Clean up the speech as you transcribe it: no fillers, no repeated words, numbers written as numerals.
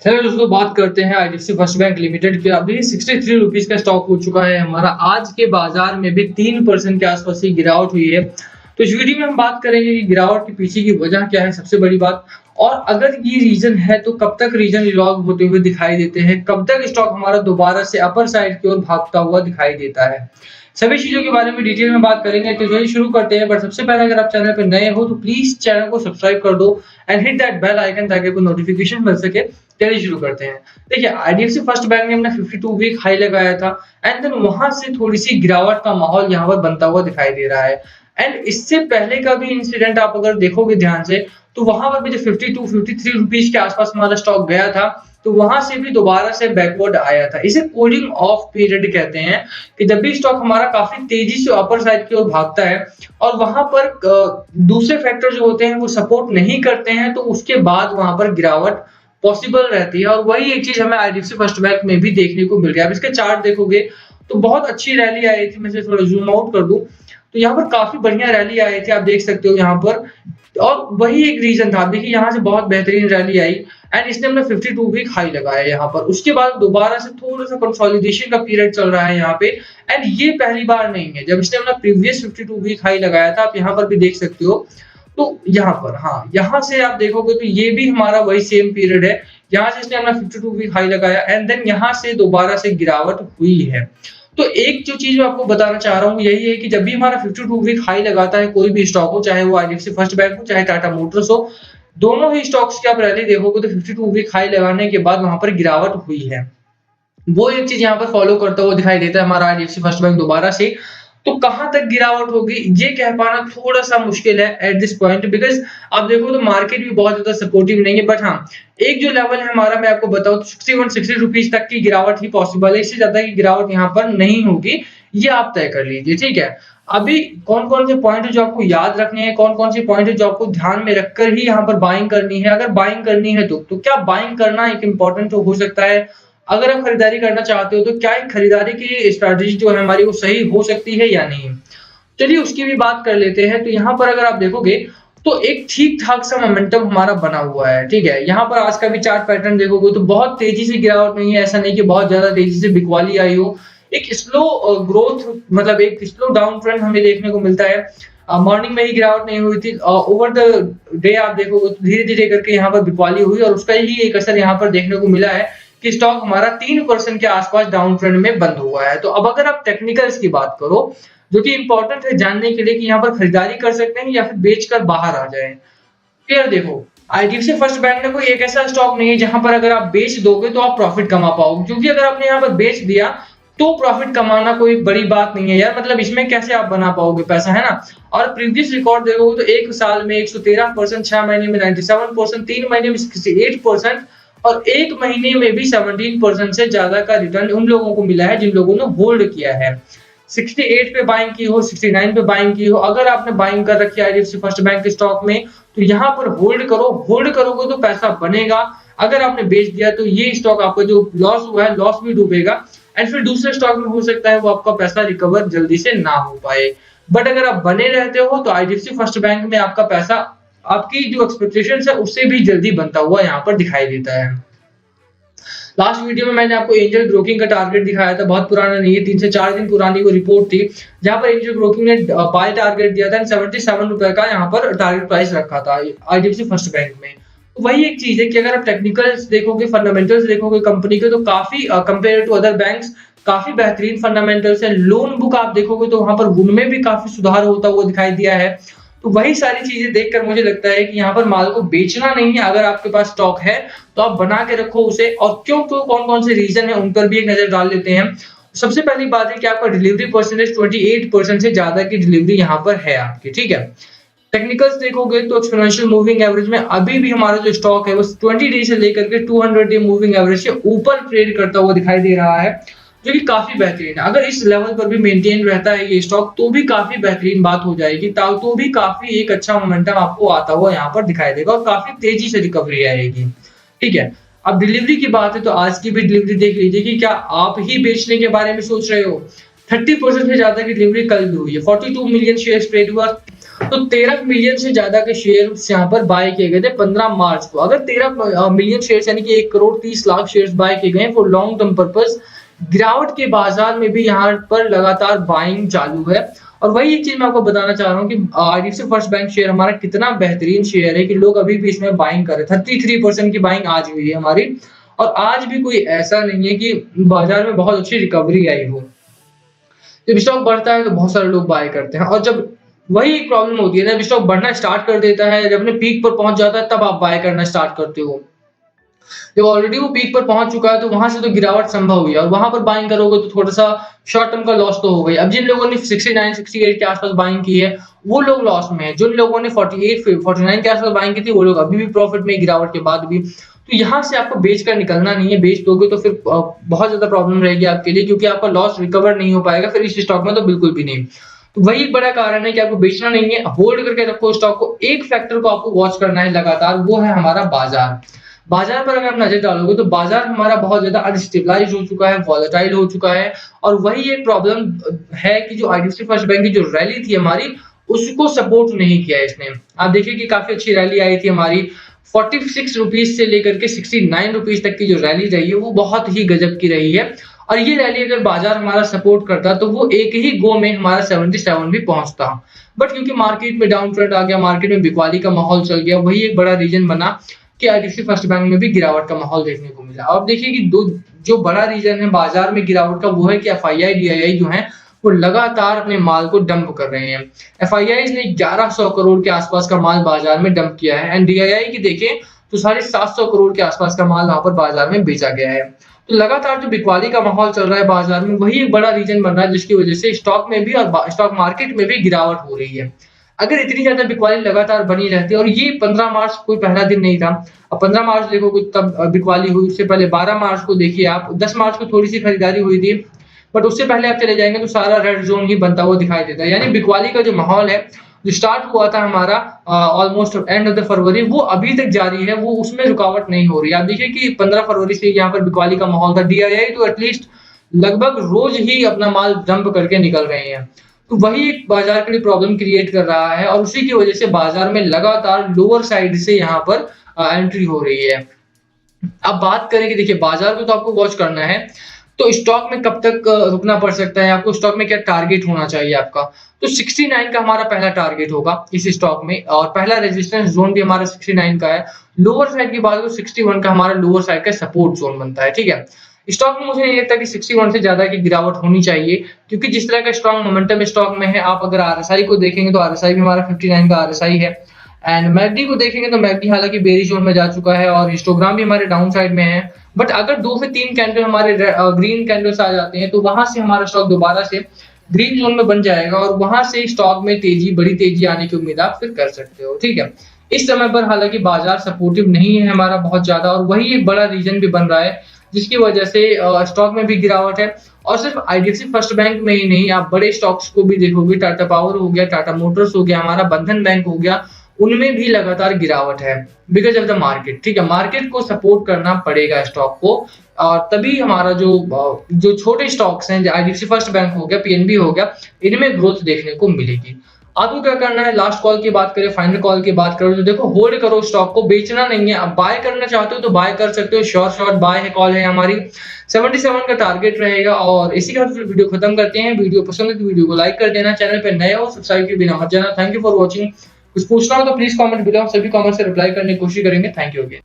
चलिए दोस्तों बात करते हैं आईडीएफसी फर्स्ट बैंक लिमिटेड की। अभी 63 रुपीज का स्टॉक हो चुका है हमारा। आज के बाजार में भी 3% के आसपास की गिरावट हुई है। तो इस वीडियो में हम बात करेंगे कि गिरावट के पीछे की वजह क्या है, सबसे बड़ी बात, और अगर ये रीजन है तो कब तक रीजन रिजॉल्व होते हुए दिखाई देते हैं, कब तक स्टॉक हमारा दोबारा से अपर साइड की ओर भागता हुआ दिखाई देता है। सभी चीजों के बारे में डिटेल में बात करेंगे। तो चलिए शुरू करते हैं। बट सबसे पहले अगर आप चैनल पर नए हो तो प्लीज चैनल को सब्सक्राइब कर दो and hit that bell icon ताकि आपको नोटिफिकेशन मिल सके। चलिए शुरू करते हैं। देखिए आईडीएफसी फर्स्ट बैंक ने अपना 52 वीक हाई लगाया था एंड देन वहां से थोड़ी सी गिरावट का माहौल यहाँ पर बनता हुआ दिखाई दे रहा है। एंड इससे पहले का भी इंसिडेंट आप अगर देखोगे ध्यान से तो वहां पर भी जो 52-53 रुपीज के आसपास हमारा स्टॉक गया था तो वहां से भी दोबारा से बैकवर्ड आया था। इसे कूलिंग ऑफ पीरियड कहते हैं कि जब भी स्टॉक हमारा काफी तेजी से अपर साइड की ओर भागता है और वहां पर दूसरे फैक्टर जो होते हैं वो सपोर्ट नहीं करते हैं तो उसके बाद वहां पर गिरावट पॉसिबल रहती है। और वही एक चीज हमें आईडीएफसी फर्स्ट बैंक में भी देखने को मिल गया। अब इसके चार्ट देखोगे तो बहुत अच्छी रैली आई थी। मैं इसे थोड़ा जूम आउट कर दूं तो यहाँ पर काफी बढ़िया रैली आई थी, आप देख सकते हो यहाँ पर। और वही एक रीजन था, देखिए यहाँ से बहुत बेहतरीन रैली आई एंड इसने अपना 52 वीक हाई लगाया यहाँ पर। उसके बाद दोबारा से थोड़ा सा कंसोलिडेशन का पीरियड चल रहा है यहाँ पे। एंड ये पहली बार नहीं है, जब इसने अपना प्रीवियस 52 वीक हाई लगाया था, आप यहाँ पर भी देख सकते हो। तो यहाँ पर हाँ, यहाँ से आप देखोगे तो ये भी हमारा वही सेम पीरियड है। यहाँ से इसने अपना 52 वीक हाई लगाया एंड देन यहाँ से दोबारा से गिरावट हुई है। तो एक जो चीज मैं आपको बताना चाह रहा हूँ यही है कि जब भी हमारा 52 वीक हाई लगाता है कोई भी स्टॉक हो, चाहे वो आईडीएफसी फर्स्ट बैंक हो चाहे टाटा मोटर्स हो, दोनों ही स्टॉक्स की आप रैली देखोगे तो 52 वीक हाई लगाने के बाद वहां पर गिरावट हुई है। वो एक चीज यहाँ पर फॉलो करता हुआ दिखाई देता है हमारा आईडीएफसी फर्स्ट बैंक दोबारा से। तो कहां तक गिरावट होगी ये कह पाना थोड़ा सा मुश्किल है एट दिस पॉइंट, बिकॉज आप देखो तो मार्केट भी बहुत ज्यादा सपोर्टिव नहीं है। बट हाँ, एक जो लेवल है हमारा, मैं आपको बताऊं तो 61-60 रुपीज तक की गिरावट ही पॉसिबल है। इससे ज्यादा की गिरावट यहाँ पर नहीं होगी, ये आप तय कर लीजिए, ठीक है। अभी कौन कौन से पॉइंट है जो आपको याद रखने हैं, कौन कौन से पॉइंट है जो आपको ध्यान में रखकर ही यहाँ पर बाइंग करनी है। अगर बाइंग करनी है तो क्या बाइंग करना एक इंपॉर्टेंट तो हो सकता है। अगर आप खरीदारी करना चाहते हो तो क्या एक खरीदारी की स्ट्रैटेजी जो है हमारी वो सही हो सकती है या नहीं। चलिए उसकी भी बात कर लेते हैं। तो यहाँ पर अगर आप देखोगे तो एक ठीक ठाक सा मोमेंटम हमारा बना हुआ है, ठीक है। यहाँ पर आज का भी चार्ट पैटर्न देखोगे तो बहुत तेजी से गिरावट नहीं है, ऐसा नहीं कि बहुत ज्यादा तेजी से बिकवाली आई हो। एक स्लो ग्रोथ, मतलब एक स्लो डाउन ट्रेंड हमें देखने को मिलता है। मॉर्निंग में ही गिरावट नहीं हुई थी, ओवर द डे आप देखोगे तो धीरे धीरे करके यहाँ पर बिकवाली हुई और उसका ही एक असर यहाँ पर देखने को मिला है कि स्टॉक हमारा 3% के आसपास डाउन ट्रेंड में बंद हुआ है। तो अब अगर आप टेक्निकल्स की बात करो जो कि इंपॉर्टेंट है जानने के लिए कि यहाँ पर खरीदारी कर सकते हैं या फिर बेचकर बाहर आ जाए। फिर देखो आईडीएफसी फर्स्ट बैंक ने कोई एक ऐसा स्टॉक नहीं है जहां पर अगर आप बेच दोगे तो आप प्रॉफिट कमा पाओगे, क्योंकि अगर आपने यहाँ पर बेच दिया तो प्रॉफिट कमाना कोई बड़ी बात नहीं है यार। मतलब इसमें कैसे आप बना पाओगे पैसा, है ना। और प्रीवियस रिकॉर्ड देखोगे तो एक साल में 113%, 6 महीने में 97%, 3 महीने में 68% और एक महीने में भी 17% से ज्यादा का रिटर्न उन लोगों को मिला है जिन लोगों ने होल्ड किया है। 68 पे बाइंग की हो, 69 पे बाइंग की हो, अगर आपने बाइंग कर रखी है आईडीएफसी फर्स्ट बैंक के स्टॉक में तो यहाँ पर होल्ड करो। होल्ड करोगे तो पैसा बनेगा। अगर आपने बेच दिया तो ये स्टॉक आपका जो लॉस हुआ है लॉस भी डूबेगा एंड फिर दूसरे स्टॉक में हो सकता है वो आपका पैसा रिकवर जल्दी से ना हो पाए। बट अगर आप बने रहते हो तो आईडीएफसी फर्स्ट बैंक में आपका पैसा आपकी जो एक्सपेक्टेशंस है उससे भी जल्दी बनता हुआ यहाँ पर दिखाई देता है। लास्ट वीडियो में मैंने आपको एंजल ब्रोकिंग का टारगेट दिखाया था, बहुत पुराना नहीं है, 3 से 4 दिन पुरानी वो रिपोर्ट थी जहां पर एंजल ब्रोकिंग ने बाय टारगेट दिया था 77 रुपए का यहाँ पर टारगेट प्राइस रखा था आईडीएफसी फर्स्ट बैंक में। तो वही एक चीज है कि अगर आप टेक्निकल्स देखोगे, फंडामेंटल्स देखोगे कंपनी के तो काफी कंपेयर टू अदर बैंक्स काफी बेहतरीन फंडामेंटल्स है। लोन बुक आप देखोगे तो वहां पर उनमें भी काफी सुधार होता हुआ दिखाई दिया है। तो वही सारी चीजें देखकर मुझे लगता है कि यहाँ पर माल को बेचना नहीं है। अगर आपके पास स्टॉक है तो आप बना के रखो उसे, और क्यों क्यों कौन कौन से रीजन है उन पर भी एक नजर डाल लेते हैं। सबसे पहली बात है कि आपका डिलीवरी परसेंटेज 28% से ज्यादा की डिलीवरी यहाँ पर है आपकी, ठीक है। टेक्निकल्स देखोगे तो एक्सपोनेंशियल मूविंग एवरेज में अभी भी हमारा जो स्टॉक है वो 20 डे से लेकर के 200 डे मूविंग एवरेज से ऊपर ट्रेड करता हुआ दिखाई दे रहा है, जो कि काफी बेहतरीन है। अगर इस लेवल पर भी मेंटेन रहता है ये स्टॉक तो भी काफी बेहतरीन बात हो जाएगी, तो भी काफी एक अच्छा मोमेंटम आपको आता हुआ यहाँ पर दिखाई देगा और काफी तेजी से रिकवरी आएगी, ठीक है। अब डिलीवरी की बात है तो आज की भी डिलीवरी देख लीजिए कि क्या आप ही बेचने के बारे में सोच रहे हो। 30% से ज्यादा की डिलीवरी कल भी हुई है। 42 मिलियन शेयर ट्रेड हुआ, तो 13 मिलियन से ज्यादा के शेयर यहाँ पर बाय किए गए थे 15 मार्च को। अगर 13 मिलियन शेयर यानी कि 1 करोड़ 30 लाख शेयर बाय किए गए फॉर लॉन्ग टर्म पर्पस, गिरावट के बाजार में भी यहाँ पर लगातार बाइंग चालू है। और वही एक चीज मैं आपको बताना चाह रहा हूँ कि आईडीएफसी फर्स्ट बैंक शेयर हमारा कितना बेहतरीन शेयर है कि लोग अभी भी इसमें बाइंग कर रहे हैं। 33% की बाइंग आज हुई है हमारी, और आज भी कोई ऐसा नहीं है कि बाजार में बहुत अच्छी रिकवरी आई हो। जब स्टॉक बढ़ता है तो बहुत सारे लोग बाय करते हैं, और जब वही एक प्रॉब्लम होती है ना, जब स्टॉक बढ़ना स्टार्ट कर देता है, जब अपने पीक पर पहुंच जाता है, तब आप बाय करना स्टार्ट करते हो। जब ऑलरेडी वो पीक पर पहुंच चुका है तो वहां से तो गिरावट संभव हुई है, और वहां पर बाइंग करोगे तो थोड़ा सा शॉर्ट टर्म का लॉस तो हो गई। अब जिन लोगों ने 69 68 के आसपास बाइंग की है वो लोग लॉस में है, जिन लोगों ने 48 49 के आसपास बाइंग की थी वो लोग अभी भी प्रॉफिट में, गिरावट के बाद भी। तो यहाँ से आपको बेच कर निकलना नहीं है, बेच दोगे तो फिर बहुत ज्यादा प्रॉब्लम रहेगी आपके लिए, क्योंकि आपका लॉस रिकवर नहीं हो पाएगा फिर इस स्टॉक में तो बिल्कुल भी नहीं। तो वही एक बड़ा कारण है कि आपको बेचना नहीं है, होल्ड करके रखो स्टॉक को। एक फैक्टर को आपको वॉच करना है लगातार, वो है हमारा बाजार। बाजार पर अगर आप नजर डालोगे तो बाजार हमारा बहुत ज्यादा अनस्टेबलाइज हो चुका है, वॉलेटाइल हो चुका है, और वही एक प्रॉब्लम है कि जो आईडीएफसी फर्स्ट बैंक की जो रैली थी हमारी, उसको सपोर्ट नहीं किया इसने। आप देखिए कि काफी अच्छी रैली आई थी हमारी, 46 रुपीज से लेकर के 69 रुपीज तक की जो रैली रही है वो बहुत ही गजब की रही है। और ये रैली अगर बाजार हमारा सपोर्ट करता तो वो एक ही गो में हमारा 77 भी पहुंचता, बट क्योंकि मार्केट में डाउन ट्रेंड आ गया, मार्केट में बिकवाली का माहौल चल गया, वही एक बड़ा रीजन बना कि आईडीएफसी फर्स्ट बैंक में भी गिरावट का माहौल देखने को मिला। अब देखिए कि दो जो बड़ा रीजन है बाजार में गिरावट का, वो है कि एफआईआई डीआईआई जो है वो लगातार अपने माल को डंप कर रहे हैं। एफआईआई ने 1100 करोड़ के आसपास का माल बाजार में डंप किया है, एंड डीआईआई की देखें तो 750 करोड़ के आसपास का माल वहां पर बाजार में बेचा गया है। तो लगातार जो बिकवाली का माहौल चल रहा है बाजार में, वही एक बड़ा रीजन बन रहा है जिसकी वजह से स्टॉक में भी और स्टॉक मार्केट में भी गिरावट हो रही है। अगर इतनी ज्यादा बिकवाली लगातार बनी रहती है, और ये 15 मार्च कोई पहला दिन नहीं था, अब 15 मार्च देखोगे तब बिकवाली हुई, उससे पहले 12 मार्च को देखिए आप, 10 मार्च को थोड़ी सी खरीदारी हुई थी, बट उससे पहले आप चले जाएंगे तो सारा रेड जोन ही बनता हुआ दिखाई देता है। यानी बिकवाली का जो माहौल है जो स्टार्ट हुआ था हमारा ऑलमोस्ट एंड ऑफ द फरवरी, वो अभी तक जारी है, वो उसमें रुकावट नहीं हो रही। आप देखिए कि 15 फरवरी से यहाँ पर बिकवाली का माहौल था, डीआईआई तो एटलीस्ट लगभग रोज ही अपना माल डंप करके निकल रहे हैं। तो वही एक बाजार के लिए प्रॉब्लम क्रिएट कर रहा है, और उसी की वजह से बाजार में लगातार लोअर साइड से यहाँ पर एंट्री हो रही है। अब बात करें कि देखिए बाजार को तो आपको वॉच करना है, तो स्टॉक में कब तक रुकना पड़ सकता है आपको, स्टॉक में क्या टारगेट होना चाहिए आपका। तो 69 का हमारा पहला टारगेट होगा इस स्टॉक में, और पहला रेजिस्टेंस जोन भी हमारा 69 का है। लोअर साइड की बात करो 61 का हमारा लोअर साइड का सपोर्ट जोन बनता है, ठीक है। स्टॉक में मुझे नहीं लगता कि 61 से ज्यादा की गिरावट होनी चाहिए, क्योंकि जिस तरह का स्ट्रॉन्ग मोमेंटम स्टॉक में है। आप अगर आरएसआई को देखेंगे तो आरएसआई भी हमारा 59 का आरएसआई है, एंड मैकडी को देखेंगे तो मैकडी हालांकि बेरिश जोन में जा चुका है, और हिस्टोग्राम भी हमारे डाउन साइड में है। बट अगर 2 से 3 कैंडल हमारे ग्रीन कैंडल्स आ जाते हैं तो वहां से हमारा स्टॉक दोबारा से ग्रीन जोन में बन जाएगा, और वहां से स्टॉक में तेजी, बड़ी तेजी आने की उम्मीद आप फिर कर सकते हो, ठीक है। इस समय पर हालांकि बाजार सपोर्टिव नहीं है हमारा बहुत ज्यादा, और वही एक बड़ा रीजन भी बन रहा है जिसकी वजह से स्टॉक में भी गिरावट है। और सिर्फ आईडीएफसी फर्स्ट बैंक में ही नहीं, आप बड़े स्टॉक्स को भी देखोगे, टाटा पावर हो गया, टाटा मोटर्स हो गया, हमारा बंधन बैंक हो गया, उनमें भी लगातार गिरावट है बिकॉज ऑफ द मार्केट, ठीक है। मार्केट को सपोर्ट करना पड़ेगा स्टॉक को, और तभी हमारा जो छोटे स्टॉक्स हैं, आईडीएफसी फर्स्ट बैंक हो गया, पीएनबी हो गया, इनमें ग्रोथ देखने को मिलेगी। आपको क्या करना है, लास्ट कॉल की बात करें, फाइनल कॉल की बात करो तो देखो होल्ड करो स्टॉक को, बेचना नहीं है। अब बाय करना चाहते हो तो बाय कर सकते हो, शॉर्ट बाय है, कॉल है हमारी 77 का टारगेट रहेगा। और इसी के साथ वीडियो खत्म करते हैं। वीडियो पसंद है तो वीडियो को लाइक कर देना, चैनल पे नए हो सब्सक्राइब के बिना मत जाना। Thank you for watching. कुछ पूछना हो तो प्लीज कमेंट बिलो, हम सभी कमेंट से रिप्लाई करने की कोशिश करेंगे। Thank you again.